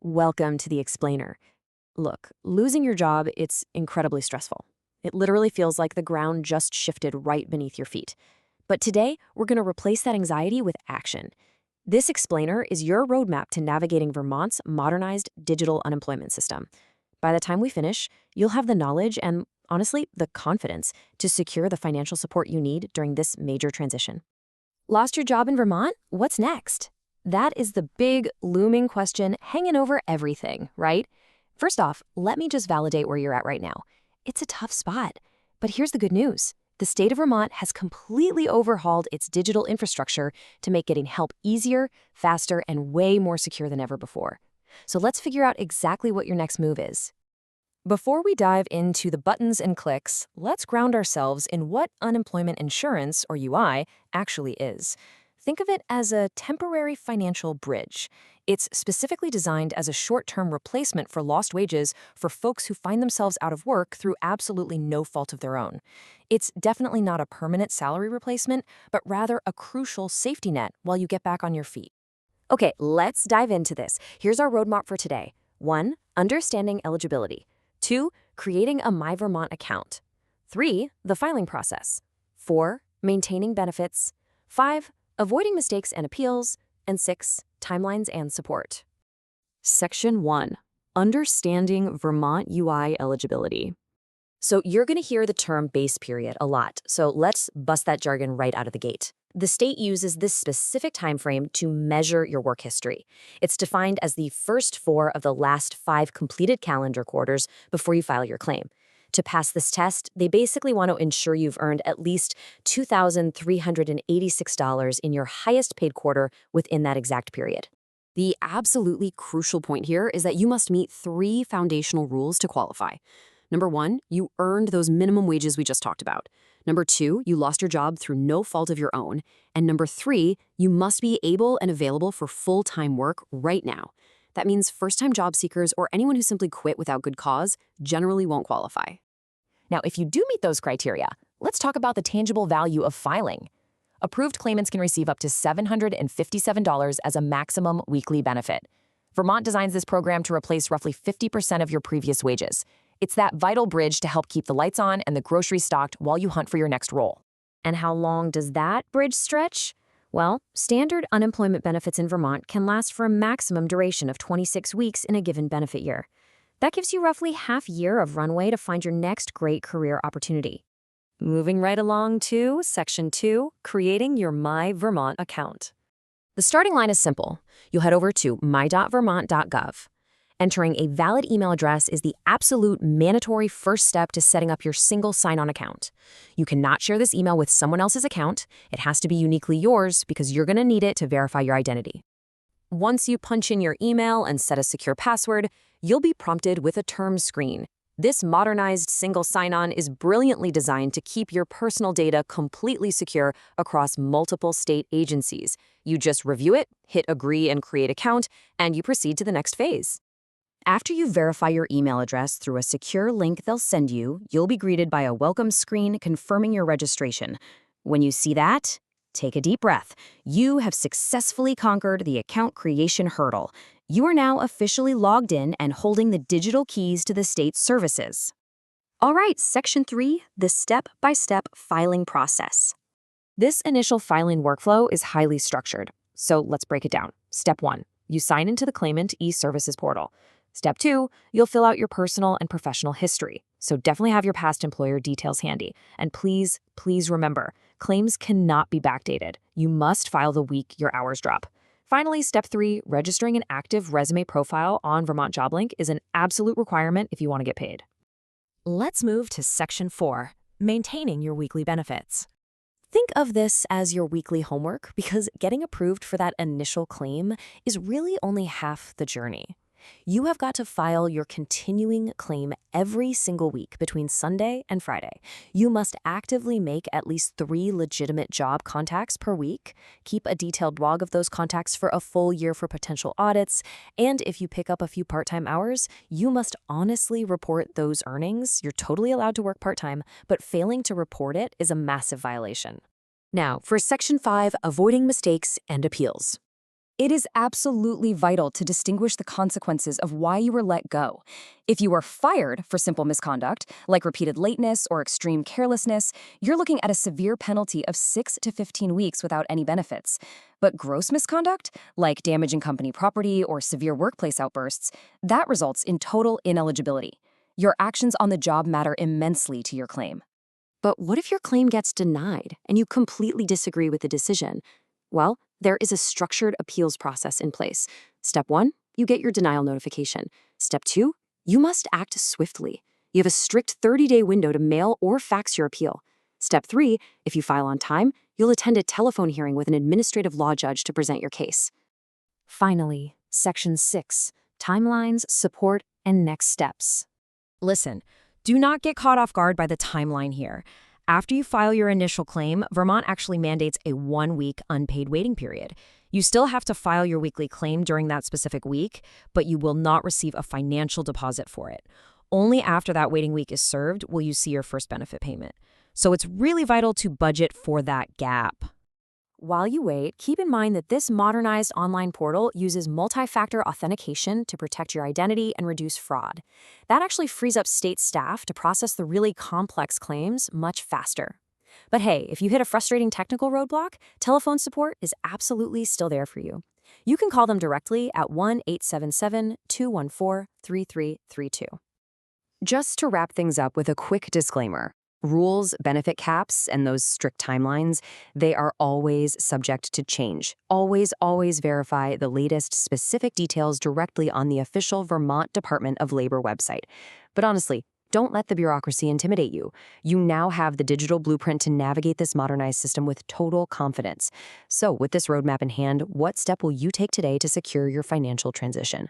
Welcome to the explainer. Look, losing your job, it's incredibly stressful. It literally feels like the ground just shifted right beneath your feet. But today, we're going to replace that anxiety with action. This explainer is your roadmap to navigating Vermont's modernized digital unemployment system. By the time we finish, you'll have the knowledge and, honestly, the confidence to secure the financial support you need during this major transition. Lost your job in Vermont? What's next? That is the big, looming question hanging over everything, right? First off, let me just validate where you're at right now. It's a tough spot. But here's the good news. The state of Vermont has completely overhauled its digital infrastructure to make getting help easier, faster, and way more secure than ever before. So let's figure out exactly what your next move is. Before we dive into the buttons and clicks, let's ground ourselves in what unemployment insurance, or UI, actually is. Think of it as a temporary financial bridge. It's specifically designed as a short-term replacement for lost wages for folks who find themselves out of work through absolutely no fault of their own. It's definitely not a permanent salary replacement, but rather a crucial safety net while you get back on your feet. Okay, let's dive into this. Here's our roadmap for today. 1. Understanding eligibility. 2. Creating a My Vermont account. 3. The filing process. 4. Maintaining benefits. 5. Avoiding mistakes and appeals. And 6. Timelines and support. Section 1. Understanding Vermont UI eligibility. So you're going to hear the term base period a lot, so let's bust that jargon right out of the gate. The state uses this specific time frame to measure your work history. It's defined as the first 4 of the last 5 completed calendar quarters before you file your claim. To pass this test, they basically want to ensure you've earned at least $2,386 in your highest paid quarter within that exact period. The absolutely crucial point here is that you must meet 3 foundational rules to qualify. Number 1, you earned those minimum wages we just talked about. Number 2, you lost your job through no fault of your own. And number 3, you must be able and available for full-time work right now. That means first-time job seekers or anyone who simply quit without good cause generally won't qualify. Now, if you do meet those criteria, let's talk about the tangible value of filing. Approved claimants can receive up to $757 as a maximum weekly benefit. Vermont designs this program to replace roughly 50% of your previous wages. It's that vital bridge to help keep the lights on and the groceries stocked while you hunt for your next role. And how long does that bridge stretch? Well, standard unemployment benefits in Vermont can last for a maximum duration of 26 weeks in a given benefit year. That gives you roughly half a year of runway to find your next great career opportunity. Moving right along to Section 2, creating your My Vermont account. The starting line is simple. You'll head over to my.vermont.gov. Entering a valid email address is the absolute mandatory first step to setting up your single sign-on account. You cannot share this email with someone else's account. It has to be uniquely yours because you're going to need it to verify your identity. Once you punch in your email and set a secure password, you'll be prompted with a terms screen. This modernized single sign-on is brilliantly designed to keep your personal data completely secure across multiple state agencies. You just review it, hit agree and create account, and you proceed to the next phase. After you verify your email address through a secure link they'll send you, you'll be greeted by a welcome screen confirming your registration. When you see that, take a deep breath. You have successfully conquered the account creation hurdle. You are now officially logged in and holding the digital keys to the state's services. All right, Section 3, the step-by-step filing process. This initial filing workflow is highly structured, so let's break it down. Step 1, you sign into the claimant e-services portal. Step 2, you'll fill out your personal and professional history, so definitely have your past employer details handy. And please remember, claims cannot be backdated. You must file the week your hours drop. Finally, Step 3, registering an active resume profile on Vermont JobLink is an absolute requirement if you want to get paid. Let's move to Section 4, maintaining your weekly benefits. Think of this as your weekly homework because getting approved for that initial claim is really only half the journey. You have got to file your continuing claim every single week between Sunday and Friday. You must actively make at least 3 legitimate job contacts per week, keep a detailed log of those contacts for a full year for potential audits, and if you pick up a few part-time hours, you must honestly report those earnings. You're totally allowed to work part-time, but failing to report it is a massive violation. Now, for Section 5, avoiding mistakes and appeals. It is absolutely vital to distinguish the consequences of why you were let go. If you are fired for simple misconduct, like repeated lateness or extreme carelessness, you're looking at a severe penalty of 6 to 15 weeks without any benefits. But gross misconduct, like damaging company property or severe workplace outbursts, that results in total ineligibility. Your actions on the job matter immensely to your claim. But what if your claim gets denied and you completely disagree with the decision? Well, there is a structured appeals process in place. Step 1, you get your denial notification. Step 2, you must act swiftly. You have a strict 30-day window to mail or fax your appeal. Step 3, if you file on time, you'll attend a telephone hearing with an administrative law judge to present your case. Finally, Section 6, timelines, support, and next steps. Listen, do not get caught off guard by the timeline here. After you file your initial claim, Vermont actually mandates a 1-week unpaid waiting period. You still have to file your weekly claim during that specific week, but you will not receive a financial deposit for it. Only after that waiting week is served will you see your first benefit payment. So it's really vital to budget for that gap. While you wait, keep in mind that this modernized online portal uses multi-factor authentication to protect your identity and reduce fraud. That actually frees up state staff to process the really complex claims much faster. But hey, if you hit a frustrating technical roadblock, telephone support is absolutely still there for you. You can call them directly at 1-877-214-3332. Just to wrap things up with a quick disclaimer. Rules, benefit caps, and those strict timelines, they are always subject to change. Always verify the latest specific details directly on the official Vermont Department of Labor website. But honestly, don't let the bureaucracy intimidate you. You now have the digital blueprint to navigate this modernized system with total confidence. So with this roadmap in hand, what step will you take today to secure your financial transition?